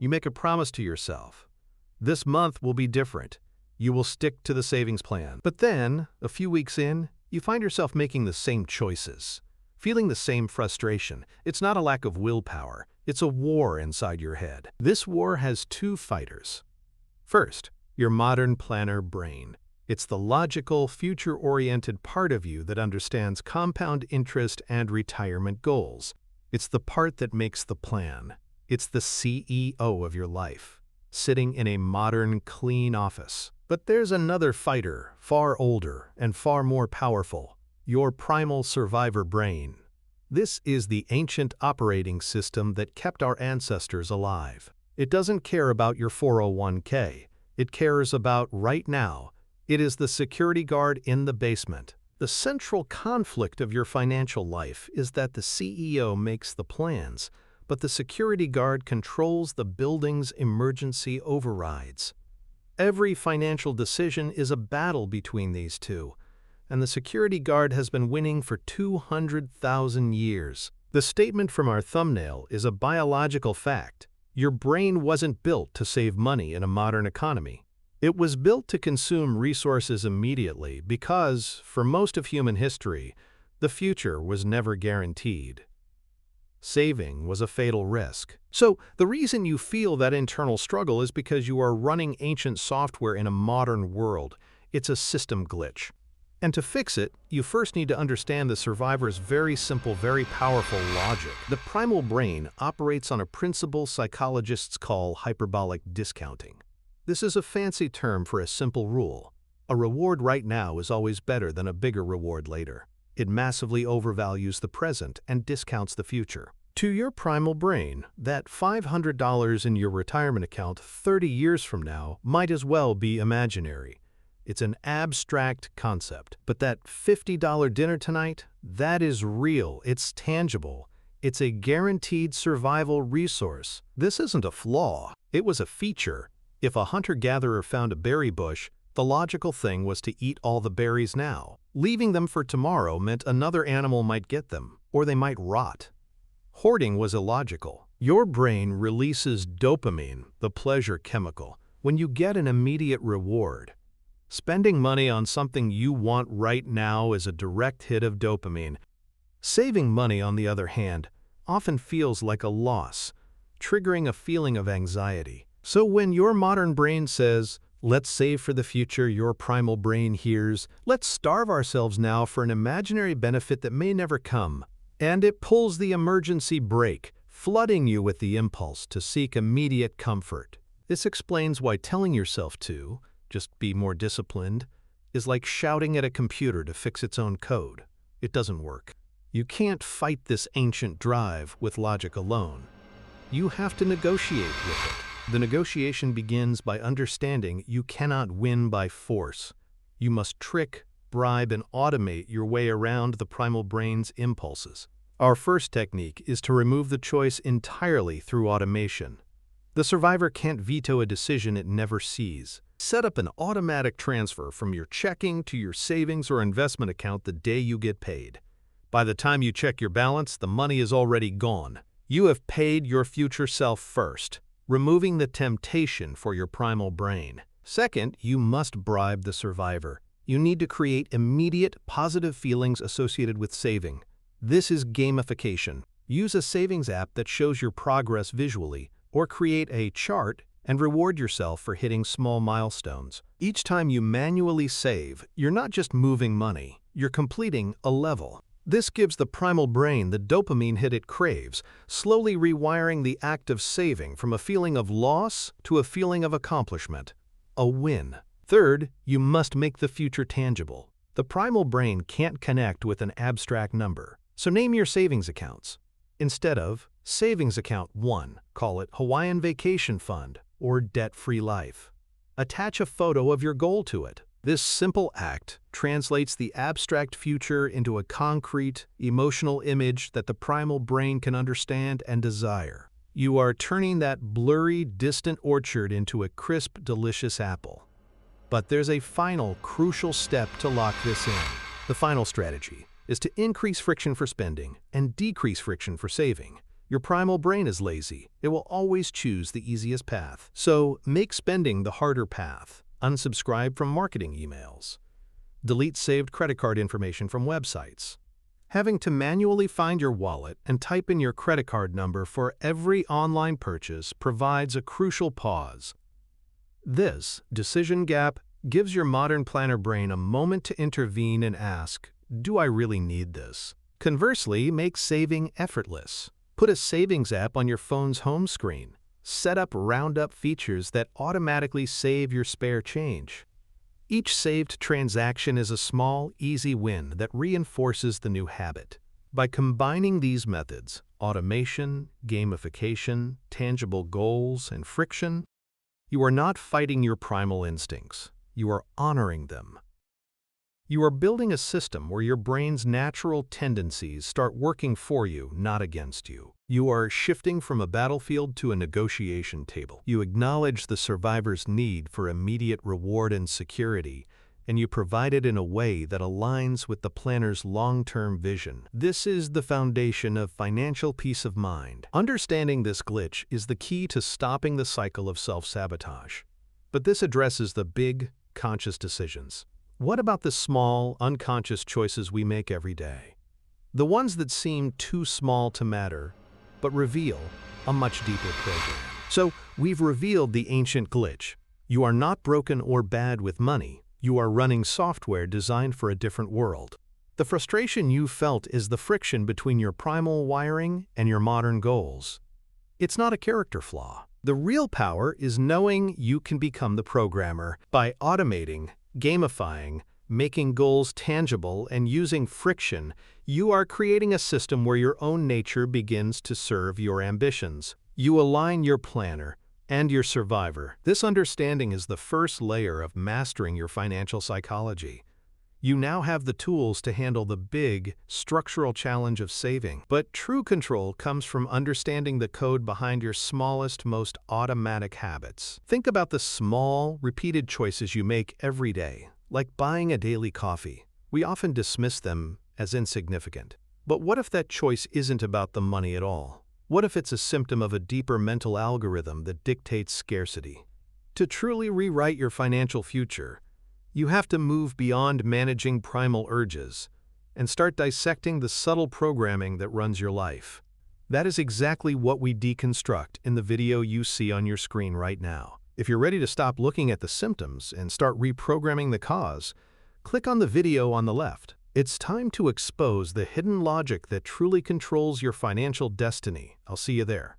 You make a promise to yourself. This month will be different. You will stick to the savings plan. But then, a few weeks in, you find yourself making the same choices, feeling the same frustration. It's not a lack of willpower. It's a war inside your head. This war has two fighters. First, your modern planner brain. It's the logical, future-oriented part of you that understands compound interest and retirement goals. It's the part that makes the plan. It's the CEO of your life, sitting in a modern, clean office. But there's another fighter, far older and far more powerful, your primal survivor brain. This is the ancient operating system that kept our ancestors alive. It doesn't care about your 401k. It cares about right now. It is the security guard in the basement. The central conflict of your financial life is that the CEO makes the plans, but the security guard controls the building's emergency overrides. Every financial decision is a battle between these two, and the security guard has been winning for 200,000 years. The statement from our thumbnail is a biological fact. Your brain wasn't built to save money in a modern economy. It was built to consume resources immediately because, for most of human history, the future was never guaranteed. Saving was a fatal risk. So, the reason you feel that internal struggle is because you are running ancient software in a modern world. It's a system glitch. And to fix it, you first need to understand the survivor's very simple, very powerful logic. The primal brain operates on a principle psychologists call hyperbolic discounting. This is a fancy term for a simple rule. A reward right now is always better than a bigger reward later. It massively overvalues the present and discounts the future. To your primal brain, that $500 in your retirement account 30 years from now might as well be imaginary. It's an abstract concept. But that $50 dinner tonight, that is real. It's tangible. It's a guaranteed survival resource. This isn't a flaw. It was a feature. If a hunter-gatherer found a berry bush, the logical thing was to eat all the berries now. Leaving them for tomorrow meant another animal might get them, or they might rot. Hoarding was illogical. Your brain releases dopamine, the pleasure chemical, when you get an immediate reward. Spending money on something you want right now is a direct hit of dopamine. Saving money, on the other hand, often feels like a loss, triggering a feeling of anxiety. So when your modern brain says, "Let's save for the future," your primal brain hears, "Let's starve ourselves now for an imaginary benefit that may never come." And it pulls the emergency brake, flooding you with the impulse to seek immediate comfort. This explains why telling yourself to just be more disciplined is like shouting at a computer to fix its own code. It doesn't work. You can't fight this ancient drive with logic alone. You have to negotiate with it. The negotiation begins by understanding you cannot win by force. You must trick, bribe, and automate your way around the primal brain's impulses. Our first technique is to remove the choice entirely through automation. The survivor can't veto a decision it never sees. Set up an automatic transfer from your checking to your savings or investment account the day you get paid. By the time you check your balance, the money is already gone. You have paid your future self first, removing the temptation for your primal brain. Second, you must bribe the survivor. You need to create immediate, positive feelings associated with saving. This is gamification. Use a savings app that shows your progress visually, or create a chart and reward yourself for hitting small milestones. Each time you manually save, you're not just moving money, you're completing a level. This gives the primal brain the dopamine hit it craves, slowly rewiring the act of saving from a feeling of loss to a feeling of accomplishment, a win. Third, you must make the future tangible. The primal brain can't connect with an abstract number, so name your savings accounts. Instead of Savings Account 1, call it Hawaiian Vacation Fund or Debt-Free Life. Attach a photo of your goal to it. This simple act translates the abstract future into a concrete, emotional image that the primal brain can understand and desire. You are turning that blurry, distant orchard into a crisp, delicious apple. But there's a final, crucial step to lock this in. The final strategy is to increase friction for spending and decrease friction for saving. Your primal brain is lazy. It will always choose the easiest path. So make spending the harder path. Unsubscribe from marketing emails. Delete saved credit card information from websites. Having to manually find your wallet and type in your credit card number for every online purchase provides a crucial pause. This decision gap gives your modern planner brain a moment to intervene and ask, do I really need this? Conversely, make saving effortless. Put a savings app on your phone's home screen. Set up roundup features that automatically save your spare change. Each saved transaction is a small, easy win that reinforces the new habit. By combining these methods, automation, gamification, tangible goals, and friction, you are not fighting your primal instincts. You are honoring them. You are building a system where your brain's natural tendencies start working for you, not against you. You are shifting from a battlefield to a negotiation table. You acknowledge the survivor's need for immediate reward and security, and you provide it in a way that aligns with the planner's long-term vision. This is the foundation of financial peace of mind. Understanding this glitch is the key to stopping the cycle of self-sabotage. But this addresses the big, conscious decisions. What about the small, unconscious choices we make every day? The ones that seem too small to matter, but reveal a much deeper program. So, we've revealed the ancient glitch. You are not broken or bad with money. You are running software designed for a different world. The frustration you felt is the friction between your primal wiring and your modern goals. It's not a character flaw. The real power is knowing you can become the programmer by automating, gamifying, making goals tangible, and using friction. You are creating a system where your own nature begins to serve your ambitions. You align your planner and your survivor. This understanding is the first layer of mastering your financial psychology. You now have the tools to handle the big, structural challenge of saving. But true control comes from understanding the code behind your smallest, most automatic habits. Think about the small, repeated choices you make every day, like buying a daily coffee. We often dismiss them as insignificant. But what if that choice isn't about the money at all? What if it's a symptom of a deeper mental algorithm that dictates scarcity? To truly rewrite your financial future, you have to move beyond managing primal urges and start dissecting the subtle programming that runs your life. That is exactly what we deconstruct in the video you see on your screen right now. If you're ready to stop looking at the symptoms and start reprogramming the cause, click on the video on the left. It's time to expose the hidden logic that truly controls your financial destiny. I'll see you there.